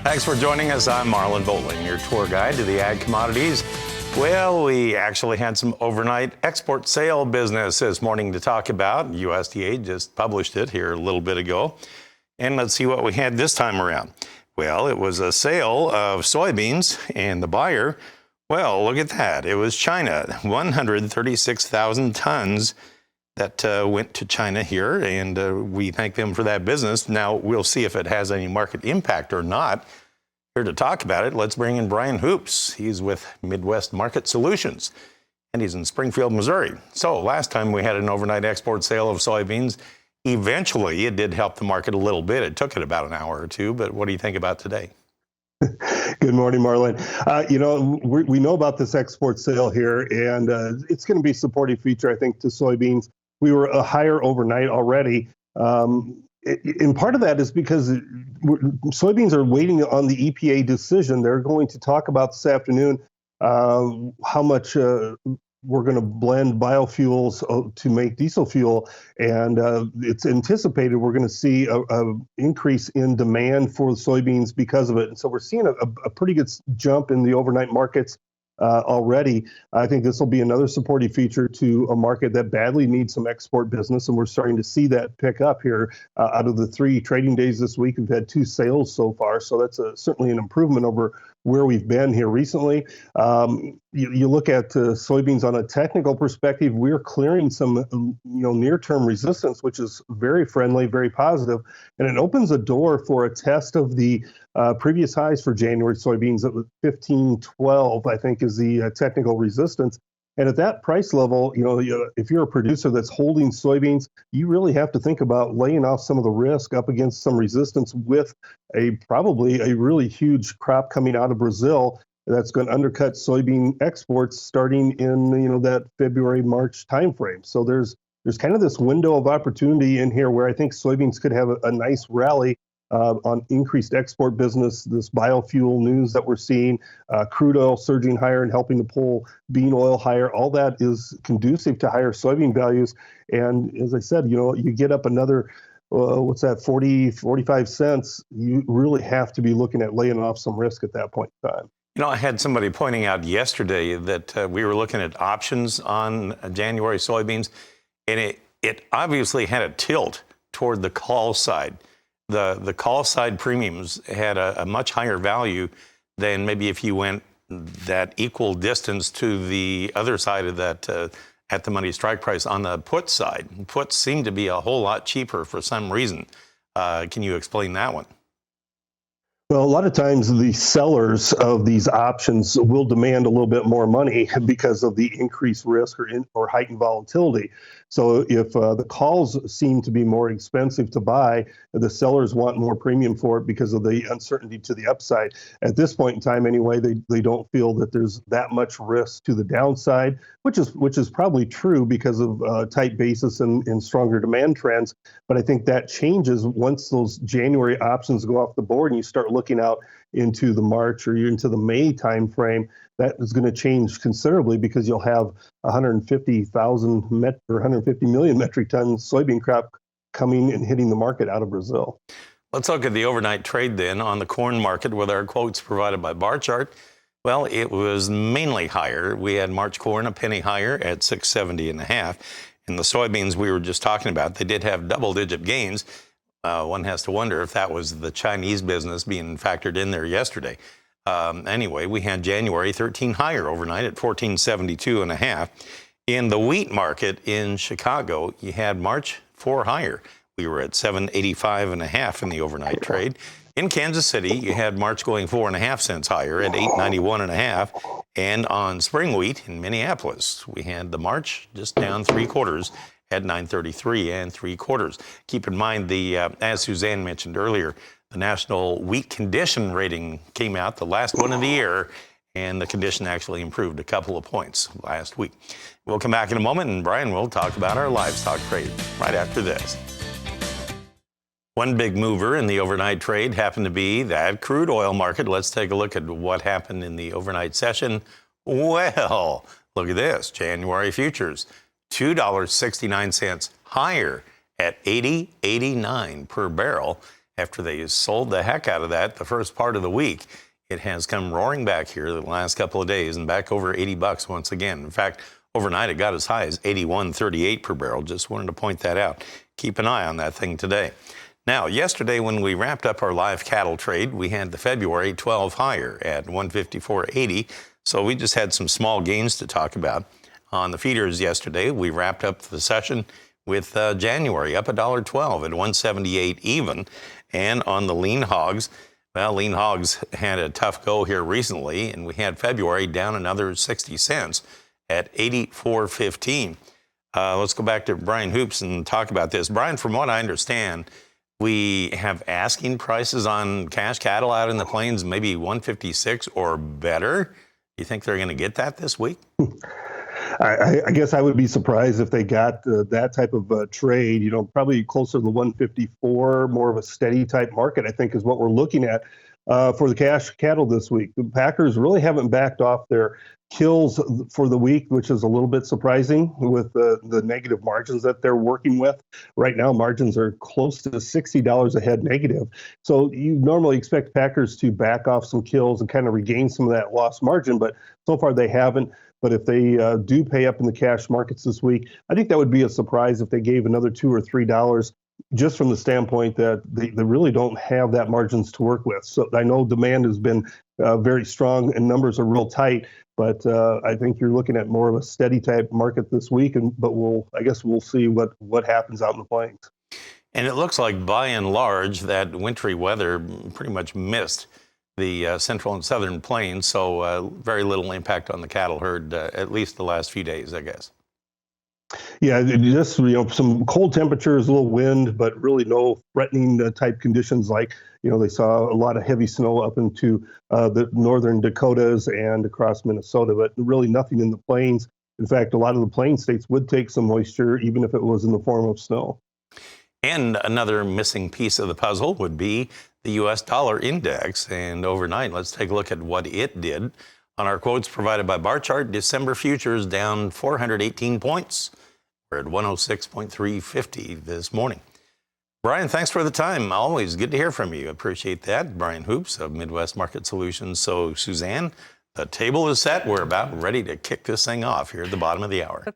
Thanks for joining us. I'm Marlon Bowling, your tour guide to the ag commodities. Well, we actually had some overnight export sale business this morning to talk about. USDA just published it here a little bit ago. And let's see what we had this time around. Well, it was a sale of soybeans, and the buyer, well, look at that. It was China, 136,000 tons that went to China here, and we thank them for that business. Now, we'll see if it has any market impact or not. Here to talk about it, let's bring in Brian Hoops. He's with Midwest Market Solutions, and he's in Springfield, Missouri. So last time we had an overnight export sale of soybeans. Eventually, it did help the market a little bit. It took it about an hour or two, but what do you think about today? Good morning, Marlon. We know about this export sale here, and it's going to be a supportive feature, I think, to soybeans. We were higher overnight already. And part of that is because soybeans are waiting on the EPA decision. They're going to talk about this afternoon how much we're going to blend biofuels to make diesel fuel, and it's anticipated we're going to see a increase in demand for soybeans because of it. And so we're seeing a pretty good jump in the overnight markets already. I think this will be another supportive feature to a market that badly needs some export business, and we're starting to see that pick up here. Out of the 3 trading days this week, we've had 2 sales so far, so that's certainly an improvement over where we've been here recently. You look at soybeans on a technical perspective, we're clearing some near-term resistance, which is very friendly, very positive, and it opens a door for a test of the previous highs for January soybeans at 1512, I think, is the technical resistance. And at that price level, if you're a producer that's holding soybeans, you really have to think about laying off some of the risk up against some resistance with probably a really huge crop coming out of Brazil that's going to undercut soybean exports starting in that February, March timeframe. So there's kind of this window of opportunity in here where I think soybeans could have a nice rally on increased export business, this biofuel news that we're seeing, crude oil surging higher and helping to pull bean oil higher. All that is conducive to higher soybean values. And as I said, you get up another, 45 cents, you really have to be looking at laying off some risk at that point in time. I had somebody pointing out yesterday that we were looking at options on January soybeans, and it obviously had a tilt toward the call side. The call side premiums had a much higher value than maybe if you went that equal distance to the other side of that at the money strike price on the put side. Puts seem to be a whole lot cheaper for some reason. Can you explain that one? Well, a lot of times the sellers of these options will demand a little bit more money because of the increased risk or heightened volatility. So if the calls seem to be more expensive to buy, the sellers want more premium for it because of the uncertainty to the upside. At this point in time, anyway, they don't feel that there's that much risk to the downside, which is probably true because of tight basis and stronger demand trends. But I think that changes once those January options go off the board and you start looking out into the March or into the May timeframe. That is going to change considerably because you'll have 150 million metric tons soybean crop coming and hitting the market out of Brazil. Let's look at the overnight trade then on the corn market with our quotes provided by Bar Chart. Well, it was mainly higher. We had March corn a penny higher at 670.5. And the soybeans we were just talking about, they did have double-digit gains. One has to wonder if that was the Chinese business being factored in there yesterday. Anyway, we had January 13 higher overnight at 1472.5. In the wheat market in Chicago, you had March 4 higher. We were at 785.5 in the overnight trade. In Kansas City, you had March going 4.5 cents higher at 891.5. And on spring wheat in Minneapolis, we had the March just down 3/4 at 933 3/4. Keep in mind, as Suzanne mentioned earlier, the National Wheat Condition Rating came out, the last one of the year, and the condition actually improved a couple of points last week. We'll come back in a moment, and Brian will talk about our livestock trade right after this. One big mover in the overnight trade happened to be that crude oil market. Let's take a look at what happened in the overnight session. Well, look at this. January futures, $2.69 higher at $80.89 per barrel. after they sold the heck out of that the first part of the week. It has come roaring back here the last couple of days and back over 80 bucks once again. In fact, overnight it got as high as 81.38 per barrel. Just wanted to point that out. Keep an eye on that thing today. Now, yesterday when we wrapped up our live cattle trade, we had the February 12 higher at 154.80. So we just had some small gains to talk about. On the feeders yesterday, we wrapped up the session with January up $1.12 at 178 even. And on the lean hogs, well, lean hogs had a tough go here recently, and we had February down another 60 cents at 84.15. Let's go back to Brian Hoops and talk about this. Brian, from what I understand, we have asking prices on cash cattle out in the plains, maybe 156 or better. You think they're going to get that this week? I guess I would be surprised if they got that type of trade, probably closer to the 154, more of a steady type market, I think is what we're looking at for the cash cattle this week. The Packers really haven't backed off their kills for the week, which is a little bit surprising with the negative margins that they're working with. Right now, margins are close to $60 a head negative. So you normally expect Packers to back off some kills and kind of regain some of that lost margin, but so far they haven't. But if they do pay up in the cash markets this week, I think that would be a surprise if they gave another $2 or $3, just from the standpoint that they really don't have that margins to work with. So I know demand has been very strong and numbers are real tight, but I think you're looking at more of a steady type market this week. But I guess we'll see what happens out in the plains. And it looks like by and large that wintry weather pretty much missed the central and southern plains, so very little impact on the cattle herd, at least the last few days, I guess. Yeah, just some cold temperatures, a little wind, but really no threatening type conditions like they saw a lot of heavy snow up into the northern Dakotas and across Minnesota, but really nothing in the plains. In fact, a lot of the plain states would take some moisture, even if it was in the form of snow. And another missing piece of the puzzle would be the U.S. dollar index. And overnight, let's take a look at what it did. On our quotes provided by Bar Chart, December futures down 418 points. We're at 106.350 this morning. Brian, thanks for the time. Always good to hear from you. Appreciate that. Brian Hoops of Midwest Market Solutions. So, Suzanne, the table is set. We're about ready to kick this thing off here at the bottom of the hour.